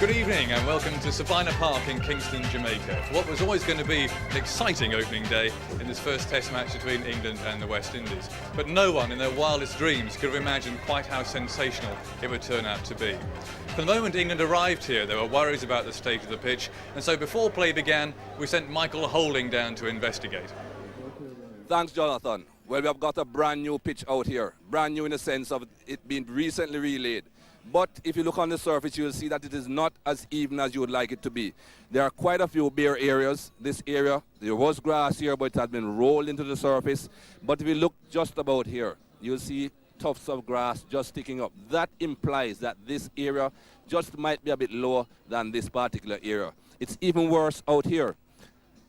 Good evening and welcome to Sabina Park in Kingston, Jamaica. What was always going to be an exciting opening day in this first test match between England and the West Indies. But no one in their wildest dreams could have imagined quite how sensational it would turn out to be. From the moment England arrived here, there were worries about the state of the pitch, and so before play began, we sent Michael Holding down to investigate. Thanks, Jonathan. Well, we have got a brand new pitch out here. Brand new in the sense of it being recently relayed. But if you look on the surface, you will see that it is not as even as you would like it to be. There are quite a few bare areas. This area, there was grass here, but it has been rolled into the surface. But if you look just about here, you'll see tufts of grass just sticking up. That implies that this area just might be a bit lower than this particular area. It's even worse out here.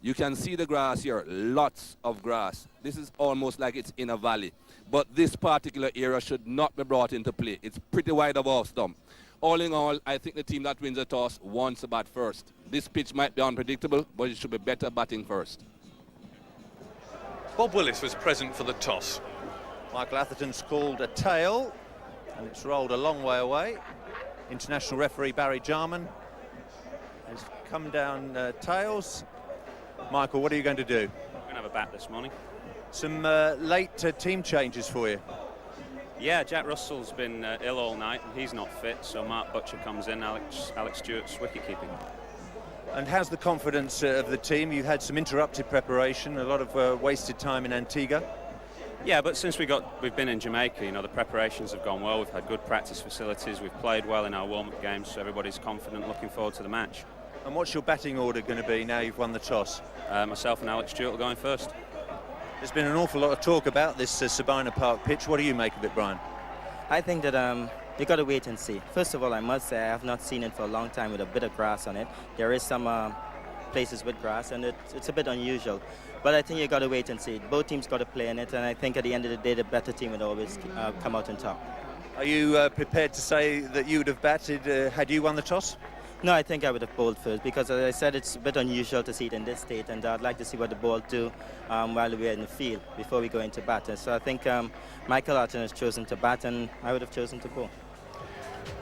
You can see the grass here, lots of grass. This is almost like it's in a valley. But this particular area should not be brought into play. It's pretty wide of off stump. All in all, I think the team that wins the toss wants to bat first. This pitch might be unpredictable, but it should be better batting first. Bob Willis was present for the toss. Michael Atherton's called a tail, and it's rolled a long way away. International referee Barry Jarman has come down tails. Michael, what are you going to do? We're going to have a bat this morning. Some late team changes for you. Yeah, Jack Russell's been ill all night and he's not fit, so Mark Butcher comes in, Alex Stewart's wicket-keeping. And how's the confidence of the team? You had some interrupted preparation, a lot of wasted time in Antigua. Yeah, but since we've been in Jamaica, you know, the preparations have gone well. We've had good practice facilities, we've played well in our warm-up games, so everybody's confident, looking forward to the match. And what's your batting order going to be now you've won the toss? Myself and Alex Stewart are going first. There's been an awful lot of talk about this Sabina Park pitch. What do you make of it, Brian? I think that you got to wait and see. First of all, I must say I have not seen it for a long time with a bit of grass on it. There is some places with grass, and it's a bit unusual. But I think you got to wait and see. Both teams got to play in it, and I think at the end of the day, the better team would always come out on top. Are you prepared to say that you would have batted had you won the toss? No, I think I would have bowled first because, as I said, it's a bit unusual to see it in this state, and I'd like to see what the ball do while we're in the field before we go into bat. So I think Michael Atherton has chosen to bat, and I would have chosen to bowl.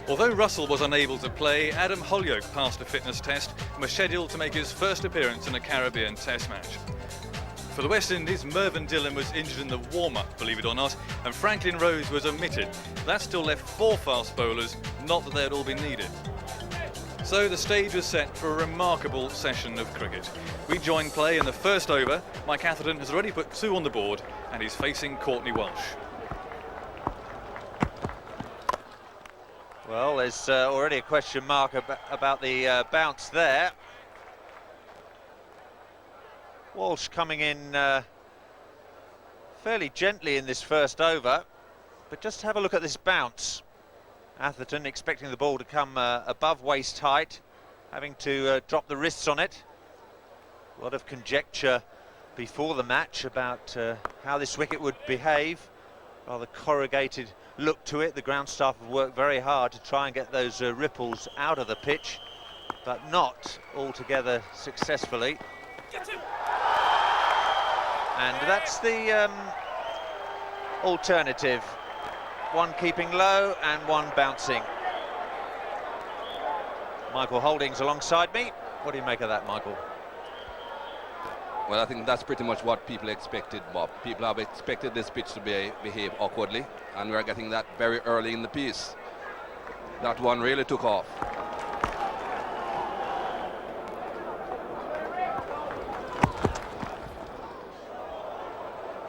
Although Russell was unable to play, Adam Holyoke passed a fitness test and was scheduled to make his first appearance in a Caribbean Test match. For the West Indies, Mervyn Dillon was injured in the warm-up, believe it or not, and Franklin Rose was omitted. That still left 4 fast bowlers, not that they had all been needed. So the stage was set for a remarkable session of cricket. We joined play in the first over. Mike Atherton has already put 2 on the board and he's facing Courtney Walsh. Well, there's already a question mark about the bounce there. Walsh coming in fairly gently in this first over, but just have a look at this bounce. Atherton expecting the ball to come above waist height, having to drop the wrists on it. A lot of conjecture before the match about how this wicket would behave. Rather corrugated look to it. The ground staff have worked very hard to try and get those ripples out of the pitch, but not altogether successfully. And that's the alternative. One keeping low and one bouncing. Michael Holding's alongside me. What do you make of that, Michael? Well, I think that's pretty much what people expected, Bob. People have expected this pitch to behave awkwardly, and we're getting that very early in the piece. That one really took off.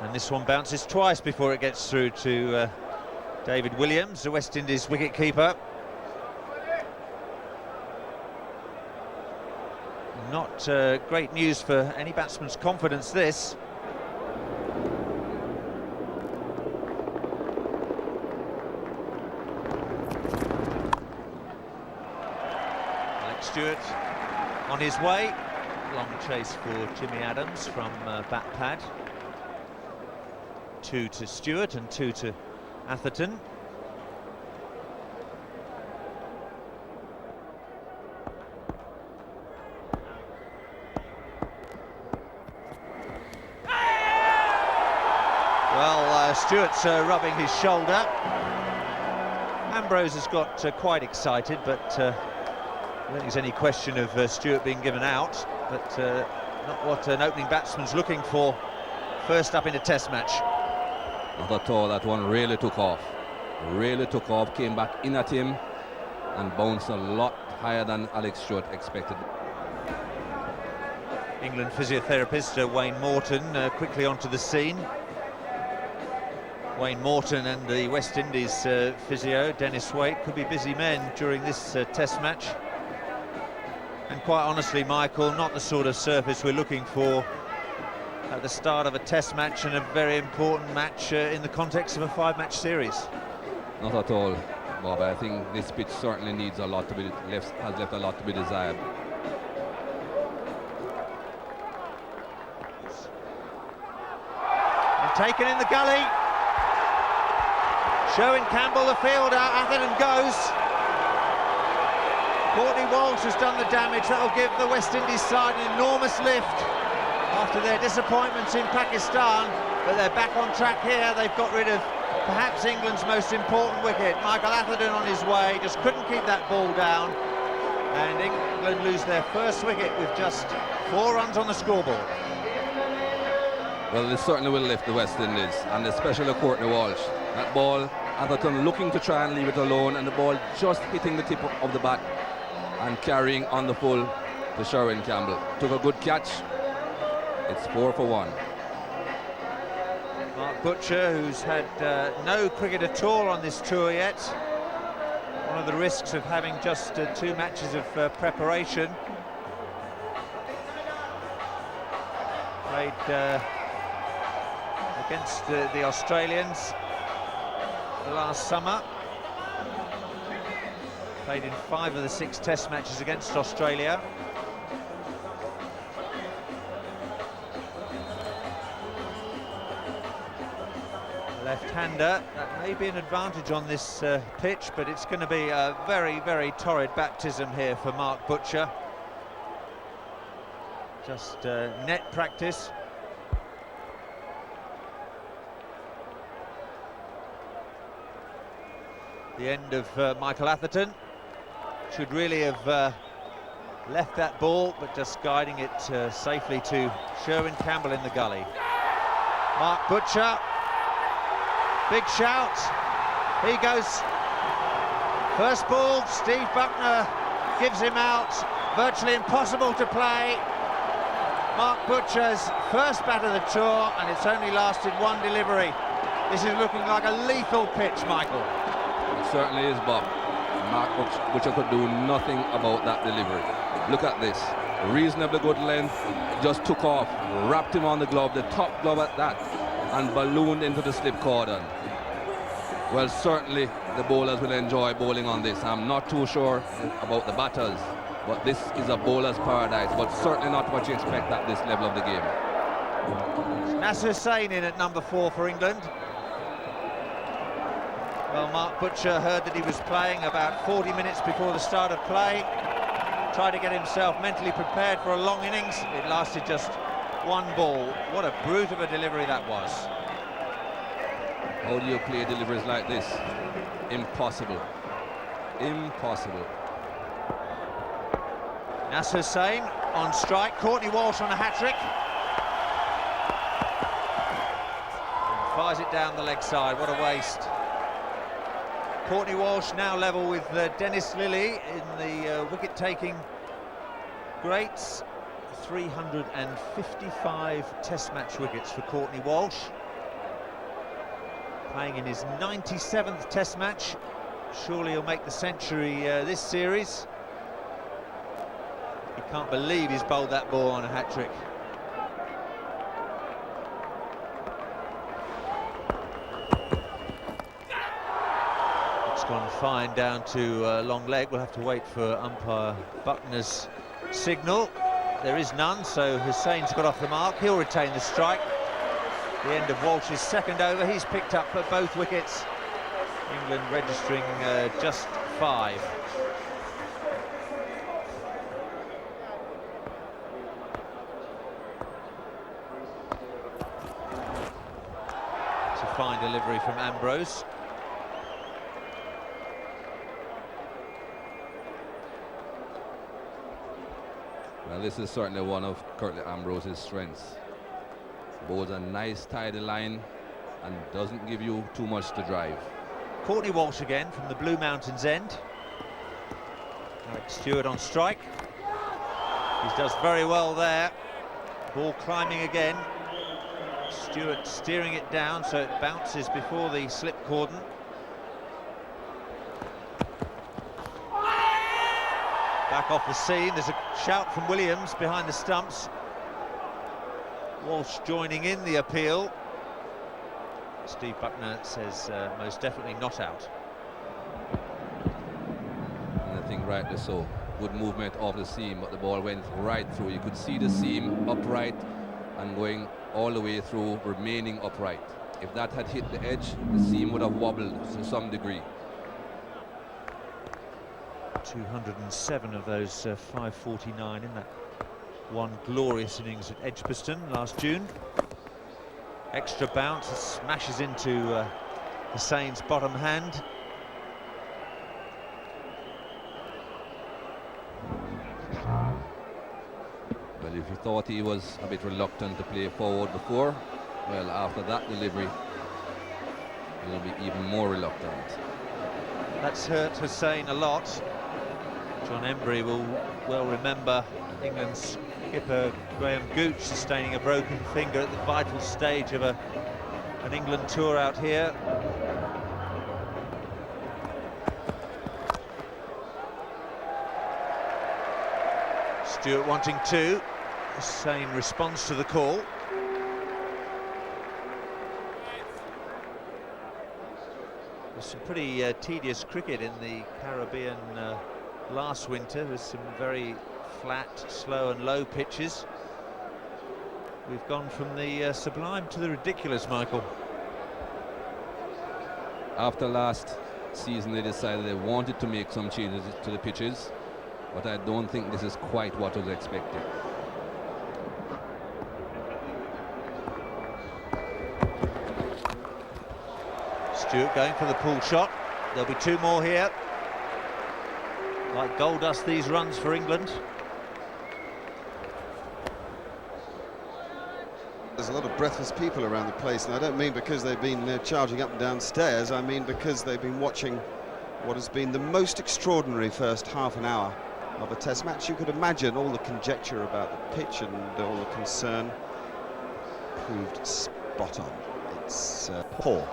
And this one bounces twice before it gets through to David Williams, the West Indies wicket-keeper. Not great news for any batsman's confidence, this. Alex Stewart on his way. Long chase for Jimmy Adams from bat pad. 2 to Stewart and 2 to Atherton. Well, Stewart's rubbing his shoulder. Ambrose has got quite excited, but don't think there's any question of Stewart being given out, but not what an opening batsman's looking for first up in a test match. Not at all. That one really took off. Really took off, came back in at him and bounced a lot higher than Alex Stewart expected. England physiotherapist Wayne Morton quickly onto the scene. Wayne Morton and the West Indies physio, Dennis Waite, could be busy men during this test match. And quite honestly, Michael, not the sort of surface we're looking for at the start of a test match and a very important match in the context of a 5-match series. Not at all, Bob. I think this pitch certainly needs a lot to be left, has left a lot to be desired. And taken in the gully. Sherwin Campbell, the fielder, Atherton goes. Courtney Walsh has done the damage. That will give the West Indies side an enormous lift after their disappointments in Pakistan, but they're back on track here. They've got rid of perhaps England's most important wicket. Michael Atherton on his way, just couldn't keep that ball down, and England lose their first wicket with just 4 runs on the scoreboard. Well, this certainly will lift the West Indies, and especially Courtney Walsh. That ball, Atherton looking to try and leave it alone, and the ball just hitting the tip of the bat and carrying on the full to Sherwin Campbell. Took a good catch. It's 4 for 1. Mark Butcher, who's had no cricket at all on this tour yet. One of the risks of having just 2 matches of preparation. Played against the Australians last summer. Played in 5 of the 6 test matches against Australia. Left-hander, that may be an advantage on this pitch, but it's going to be a very, very torrid baptism here for Mark Butcher. Just net practice. The end of Michael Atherton. Should really have left that ball, but just guiding it safely to Sherwin Campbell in the gully. Mark Butcher. Big shout. He goes. First ball, Steve Buckner gives him out. Virtually impossible to play. Mark Butcher's first bat of the tour, and it's only lasted 1 delivery. This is looking like a lethal pitch, Michael. It certainly is, Bob. Mark Butcher could do nothing about that delivery. Look at this. Reasonably good length. Just took off, wrapped him on the glove, the top glove at that, and ballooned into the slip cordon. Well, certainly the bowlers will enjoy bowling on this. I'm not too sure about the batters, but this is a bowler's paradise, but certainly not what you expect at this level of the game. Nasser Hussain in at number 4 for England. Well, Mark Butcher heard that he was playing about 40 minutes before the start of play. Tried to get himself mentally prepared for a long innings. It lasted just 1 ball. What a brute of a delivery that was. How do you play deliveries like this? Impossible. Impossible. Nasser Hussain on strike. Courtney Walsh on a hat-trick. Fires it down the leg side. What a waste. Courtney Walsh now level with Dennis Lillee in the wicket-taking greats. 355 test match wickets for Courtney Walsh. Playing in his 97th test match. Surely he'll make the century this series. He can't believe he's bowled that ball on a hat-trick. It's gone fine down to long leg. We'll have to wait for umpire Buckner's signal. There is none, so Hussain's got off the mark. He'll retain the strike. The end of Walsh's second over. He's picked up for both wickets. England registering just 5. It's a fine delivery from Ambrose. Well, this is certainly one of Curtly Ambrose's strengths. Bowls a nice tidy line and doesn't give you too much to drive. Courtney Walsh again from the Blue Mountains end. Alex Stewart on strike. He does very well there. Ball climbing again. Stewart steering it down so it bounces before the slip cordon. Back off the scene. There's a shout from Williams behind the stumps. Walsh joining in the appeal. Steve Buckner says most definitely not out. And I think rightly so. Good movement off the seam, but the ball went right through. You could see the seam upright and going all the way through, remaining upright. If that had hit the edge, the seam would have wobbled to some degree. 207 of those 549 in that one glorious innings at Edgbaston last June. Extra bounce, smashes into Hussein's bottom hand. Well, if you thought he was a bit reluctant to play forward before, well, after that delivery, he'll be even more reluctant. That's hurt Hussein a lot. John Embry will well remember England's skipper Graham Gooch sustaining a broken finger at the vital stage of an England tour out here. Stewart wanting two. Hussein responds to the call. There's some pretty tedious cricket in the Caribbean last winter, with some very flat, slow and low pitches. We've gone from the sublime to the ridiculous, Michael. After last season, they decided they wanted to make some changes to the pitches, but I don't think this is quite what was expected. Stewart going for the pull shot. There'll be two more here. Like gold dust, these runs for England. There's a lot of breathless people around the place, and I don't mean because they've been charging up and down stairs. I mean because they've been watching what has been the most extraordinary first half an hour of a test match. You could imagine all the conjecture about the pitch and all the concern proved spot on. It's poor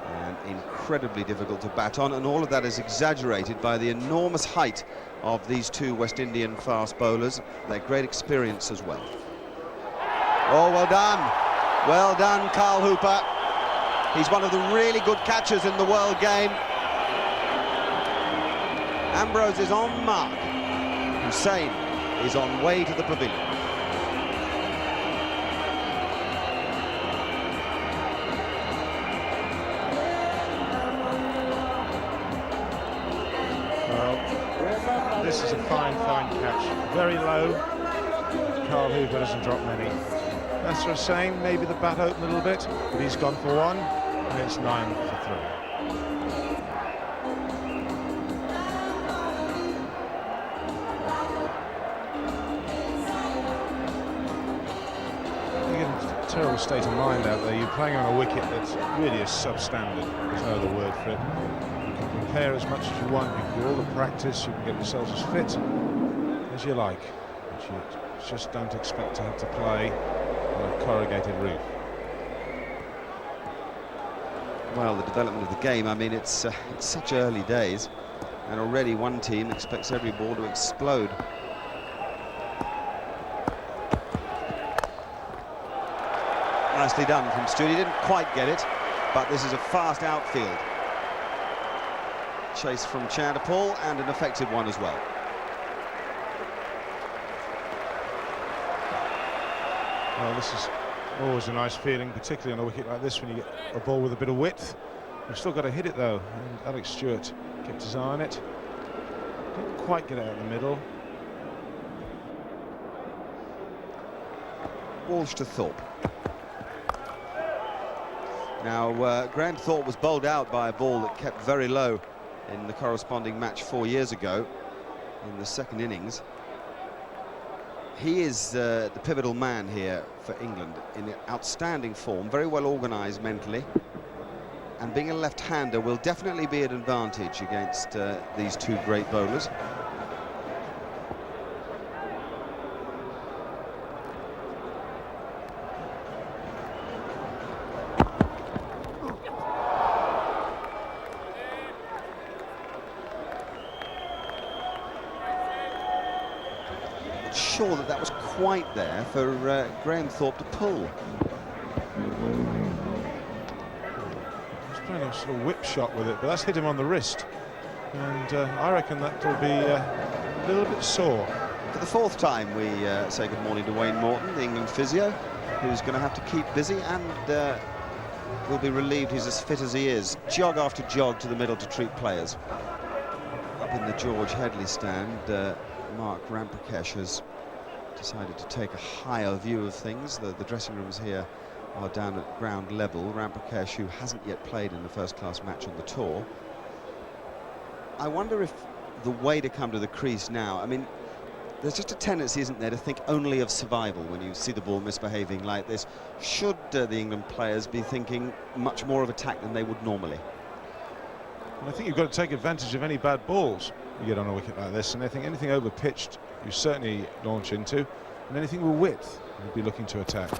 and incredibly difficult to bat on, and all of that is exaggerated by the enormous height of these two West Indian fast bowlers, their great experience as well. Oh, well done, Carl Hooper. He's one of the really good catchers in the world game. Ambrose is on mark. Hussein is on way to the pavilion. Well, this is a fine catch. Very low. Carl Hooper doesn't drop many. That's what I'm saying, maybe the bat opened a little bit, but he's gone for one, and it's 9 for 3. You're in a terrible state of mind out there. You're playing on a wicket that's really is substandard. There's no other word for it. You can prepare as much as you want, you can do all the practice, you can get yourselves as fit as you like, but you just don't expect to have to play on a corrugated roof. Well, the development of the game, I mean, it's such early days, and already one team expects every ball to explode. Nicely done from Stewart. He didn't quite get it, but this is a fast outfield. Chase from Chanderpaul, and an effective one as well. Well, this is always a nice feeling, particularly on a wicket like this when you get a ball with a bit of width. You've still got to hit it though, and Alex Stewart kept his eye on it. Didn't quite get out in the middle. Walsh to Thorpe. Now, Graham Thorpe was bowled out by a ball that kept very low in the corresponding match 4 years ago in the second innings. He is the pivotal man here for England, in outstanding form, very well organised mentally, and being a left-hander will definitely be an advantage against these two great bowlers. Sure that was quite there for Graham Thorpe to pull. He's playing a sort of whip shot with it, but that's hit him on the wrist, and I reckon that will be a little bit sore. For the fourth time we say good morning to Wayne Morton, the England physio, who's going to have to keep busy and will be relieved he's as fit as he is. Jog after jog to the middle to treat players. Up in the George Headley stand, Mark Ramprakash has decided to take a higher view of things. The dressing rooms here are down at ground level. Ramprakash, who hasn't yet played in the first-class match on the tour. I wonder if the way to come to the crease now, I mean, there's just a tendency, isn't there, to think only of survival when you see the ball misbehaving like this. Should the England players be thinking much more of attack than they would normally? And I think you've got to take advantage of any bad balls you get on a wicket like this, and I think anything over pitched you certainly launch into, and anything with width you'd be looking to attack.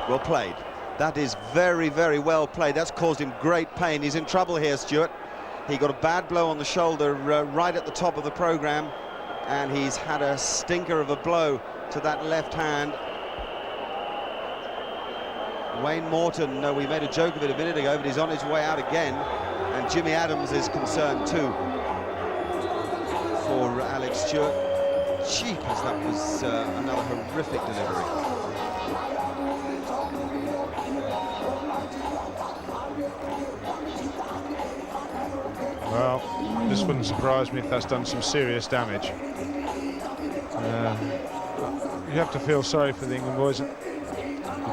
Well played. That is very, very well played. That's caused him great pain. He's in trouble here, Stuart. He got a bad blow on the shoulder right at the top of the programme, and he's had a stinker of a blow to that left hand. Wayne Morton, no, we made a joke of it a minute ago, but he's on his way out again, and Jimmy Adams is concerned too for Alex Stewart. Jeepers, that was another horrific delivery. Well, this wouldn't surprise me if that's done some serious damage. You have to feel sorry for the England boys. You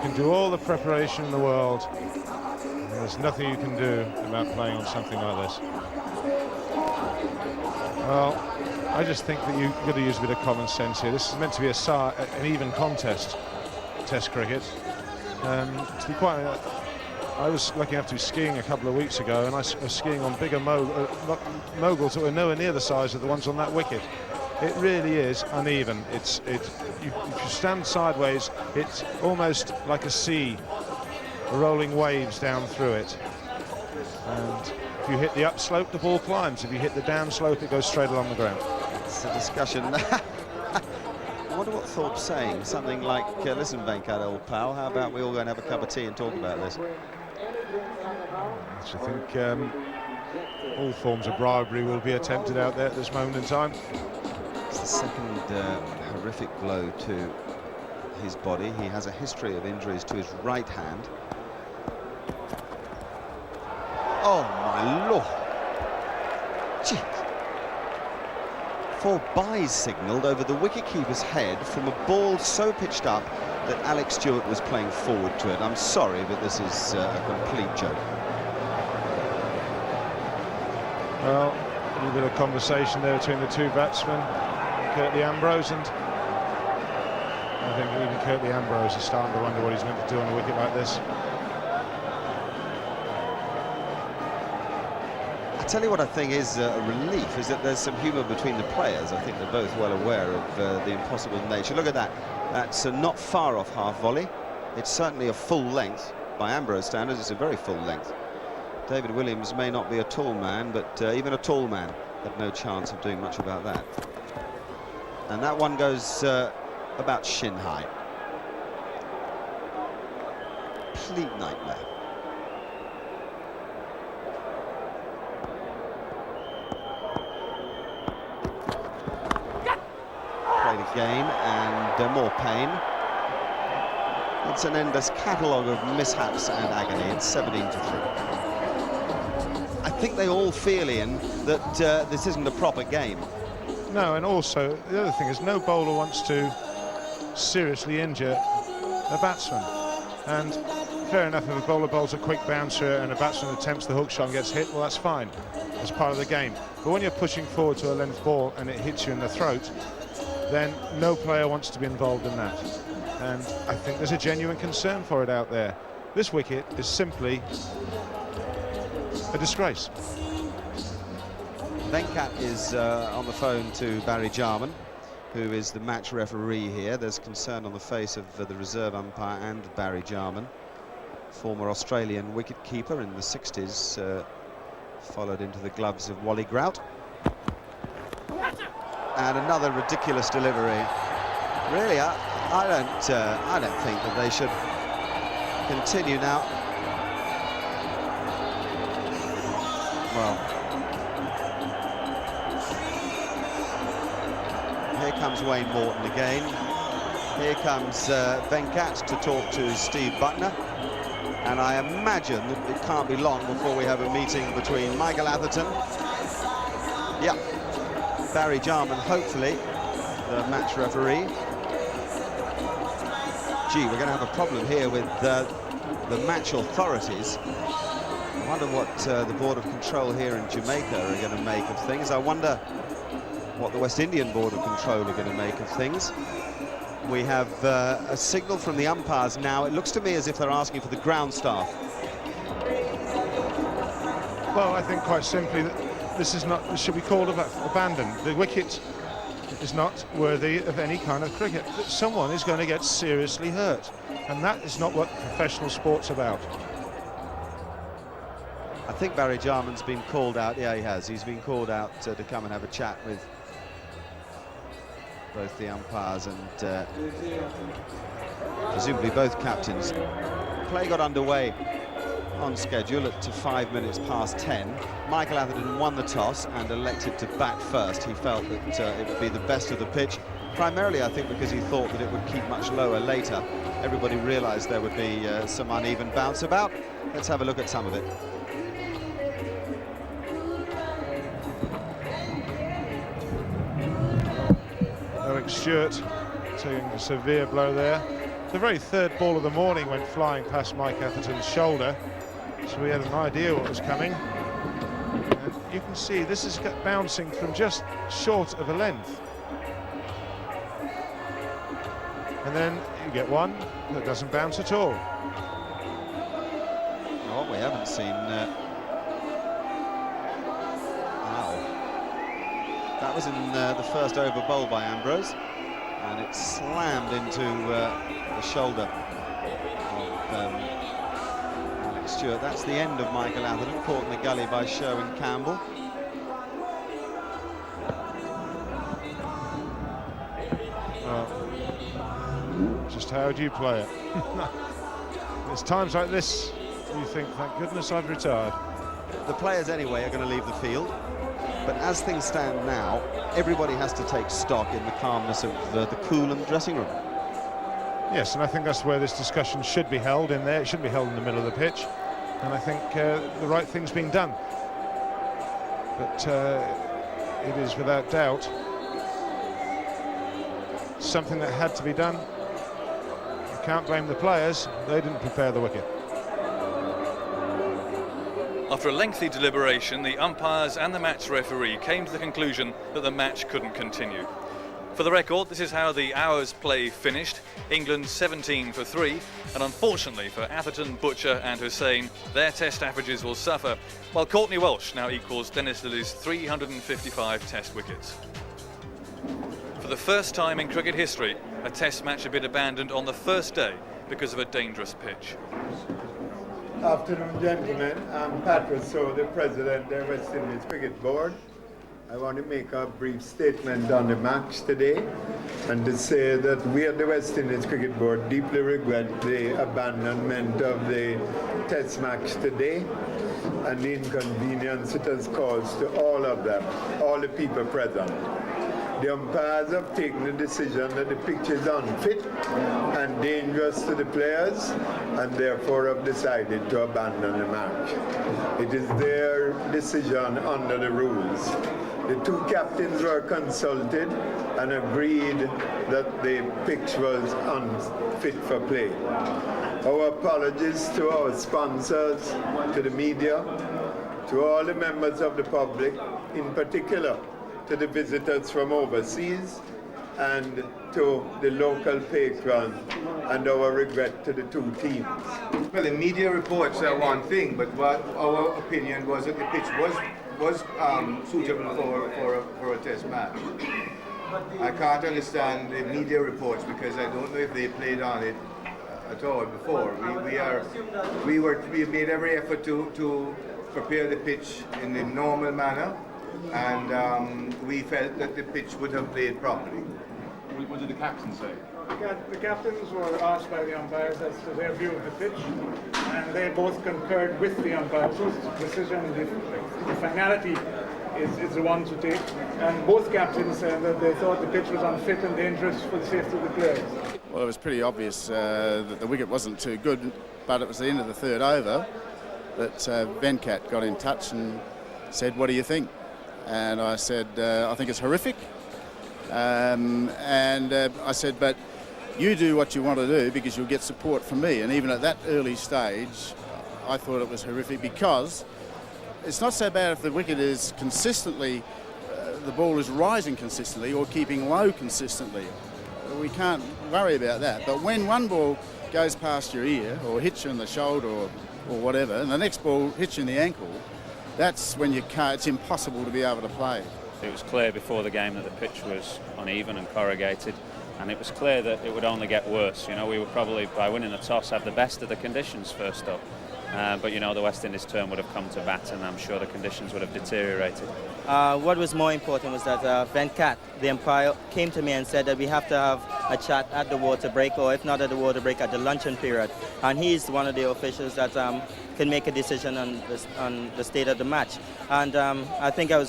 can do all the preparation in the world, and there's nothing you can do about playing on something like this. Well, I just think that you've got to use a bit of common sense here. This is meant to be an even contest, Test cricket. To be quite I was lucky enough to be skiing a couple of weeks ago, and I was skiing on bigger moguls that were nowhere near the size of the ones on that wicket. It really is uneven. If you stand sideways, it's almost like a sea, rolling waves down through it. And if you hit the upslope, the ball climbs. If you hit the downslope, it goes straight along the ground. It's a discussion. I wonder what Thorpe's saying. Something like, listen, Venkat, old pal, how about we all go and have a cup of tea and talk about this? I think all forms of bribery will be attempted out there at this moment in time. It's the second horrific blow to his body. He has a history of injuries to his right hand. Oh my lord! Jeez. 4 byes signalled over the wicketkeeper's head from a ball so pitched up that Alex Stewart was playing forward to it. I'm sorry, but this is a complete joke. Well, a little bit of conversation there between the two batsmen, Curtly Ambrose, and I think even Curtly Ambrose is starting to wonder what he's meant to do on a wicket like this. I tell you what I think is a relief is that there's some humour between the players. I think they're both well aware of the impossible nature. Look at that. That's not far off half volley. It's certainly a full length. By Ambrose standards, it's a very full length. David Williams may not be a tall man, but even a tall man had no chance of doing much about that. And that one goes about shin high. Complete nightmare. Played again, and more pain. It's an endless catalogue of mishaps and agony. It's 17-3. I think they all feel, Ian, that this isn't a proper game. No, and also the other thing is no bowler wants to seriously injure a batsman. And fair enough, if a bowler bowls a quick bouncer and a batsman attempts the hook shot and gets hit, well, that's fine. That's part of the game. But when you're pushing forward to a length ball and it hits you in the throat, then no player wants to be involved in that. And I think there's a genuine concern for it out there. This wicket is simply a disgrace. Venkat is on the phone to Barry Jarman, who is the match referee here. There's concern on the face of the reserve umpire and Barry Jarman, former Australian wicket-keeper in the 60s, followed into the gloves of Wally Grout. And another ridiculous delivery. Really, I don't think that they should continue now. Well, here comes Wayne Morton again. Here comes Venkat to talk to Steve Buckner. And I imagine that it can't be long before we have a meeting between Michael Atherton, Barry Jarman, hopefully, the match referee. Gee, we're going to have a problem here with the match authorities. I wonder what the Board of Control here in Jamaica are going to make of things. I wonder what the West Indian Board of Control are going to make of things. We have a signal from the umpires now. It looks to me as if they're asking for the ground staff. Well, I think quite simply that this should be called abandoned. The wicket is not worthy of any kind of cricket. Someone is going to get seriously hurt, and that is not what professional sport's about. I think Barry Jarman's been called out. Yeah, he has. He's been called out to come and have a chat with both the umpires and presumably both captains. Play got underway on schedule at 5 minutes past 10. Michael Atherton won the toss and elected to bat first. He felt that it would be the best of the pitch, primarily I think because he thought that it would keep much lower later. Everybody realised there would be some uneven bounce about. Let's have a look at some of it. Eric Stewart taking a severe blow there. The very third ball of the morning went flying past Mike Atherton's shoulder, so we had an idea what was coming. And you can see this is bouncing from just short of a length. And then you get one that doesn't bounce at all. Oh, we haven't seen... That was in the first over bowl by Ambrose, and it slammed into the shoulder of Alex Stewart. That's the end of Michael Atherton, caught in the gully by Sherwin Campbell. Just how do you play it? There's times like this you think, thank goodness I've retired. The players anyway are going to leave the field. But as things stand now, everybody has to take stock in the calmness of the cool in the dressing room. Yes, and I think that's where this discussion should be held, in there. It shouldn't be held in the middle of the pitch. And I think the right thing's been done. But it is without doubt something that had to be done. You can't blame the players. They didn't prepare the wicket. After a lengthy deliberation, the umpires and the match referee came to the conclusion that the match couldn't continue. For the record, this is how the hour's play finished. England 17 for 3, and unfortunately for Atherton, Butcher and Hussain, their test averages will suffer, while Courtney Walsh now equals Dennis Lilly's 355 test wickets. For the first time in cricket history, a test match had been abandoned on the first day because of a dangerous pitch. Afternoon, gentlemen. I'm Pat Rousseau, the president of the West Indies Cricket Board. I want to make a brief statement on the match today and to say that we at the West Indies Cricket Board deeply regret the abandonment of the test match today and the inconvenience it has caused to all of them, all the people present. The umpires have taken the decision that the pitch is unfit and dangerous to the players, and therefore have decided to abandon the match. It is their decision under the rules. The two captains were consulted and agreed that the pitch was unfit for play. Our apologies to our sponsors, to the media, to all the members of the public, in particular to the visitors from overseas, and to the local patron, and our regret to the two teams. Well, the media reports are one thing, but what our opinion was that the pitch was suitable for a test match. I can't understand the media reports because I don't know if they played on it at all before. We made every effort to prepare the pitch in the normal manner, and we felt that the pitch would have played properly. What did the captain say? The captains were asked by the umpires as to their view of the pitch, and they both concurred with the umpires' decision. The finality is the one to take, and both captains said that they thought the pitch was unfit and dangerous for the safety of the players. Well, it was pretty obvious that the wicket wasn't too good, but it was the end of the third over that Venkat got in touch and said, "What do you think?" And I said, "I think it's horrific." I said, "But you do what you want to do because you'll get support from me." And even at that early stage, I thought it was horrific because it's not so bad if the wicket is consistently, the ball is rising consistently or keeping low consistently. We can't worry about that. But when one ball goes past your ear or hits you in the shoulder or whatever, and the next ball hits you in the ankle, that's when it's impossible to be able to play. It was clear before the game that the pitch was uneven and corrugated, and it was clear that it would only get worse. You know, we would probably, by winning the toss, have the best of the conditions first up. But you know, the West Indies turn would have come to bat, and I'm sure the conditions would have deteriorated. What was more important was that Venkat, the umpire, came to me and said that we have to have a chat at the water break, or if not at the water break, at the luncheon period. And he's one of the officials that can make a decision on the state of the match. And I think I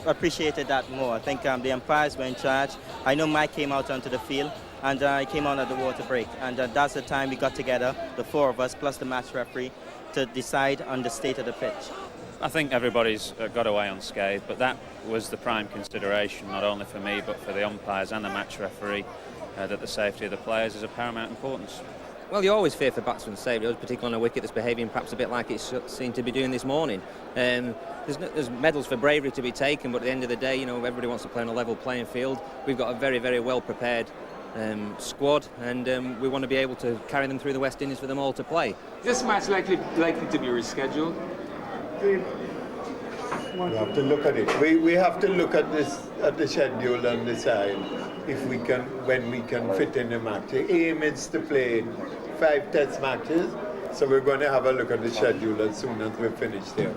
appreciated that more. I think the umpires were in charge. I know Mike came out onto the field, and I came on at the water break. And that's the time we got together, the four of us, plus the match referee, to decide on the state of the pitch. I think everybody's got away unscathed, but that was the prime consideration, not only for me, but for the umpires and the match referee, that the safety of the players is of paramount importance. Well, you always fear for batsman's safety, particularly on a wicket that's behaving perhaps a bit like it seemed to be doing this morning. There's medals for bravery to be taken, but at the end of the day, you know, everybody wants to play on a level playing field. We've got a very, very well prepared squad, and we want to be able to carry them through the West Indies for them all to play. Is this match likely to be rescheduled? We have to look at it. We have to look at the schedule and decide when we can fit in the match. The aim is to play 5 test matches, so we're going to have a look at the schedule as soon as we're finished here.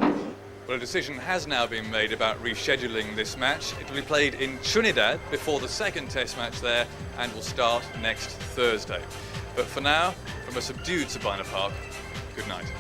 Well, a decision has now been made about rescheduling this match. It will be played in Trinidad before the second test match there and will start next Thursday. But for now, from a subdued Sabina Park, good night.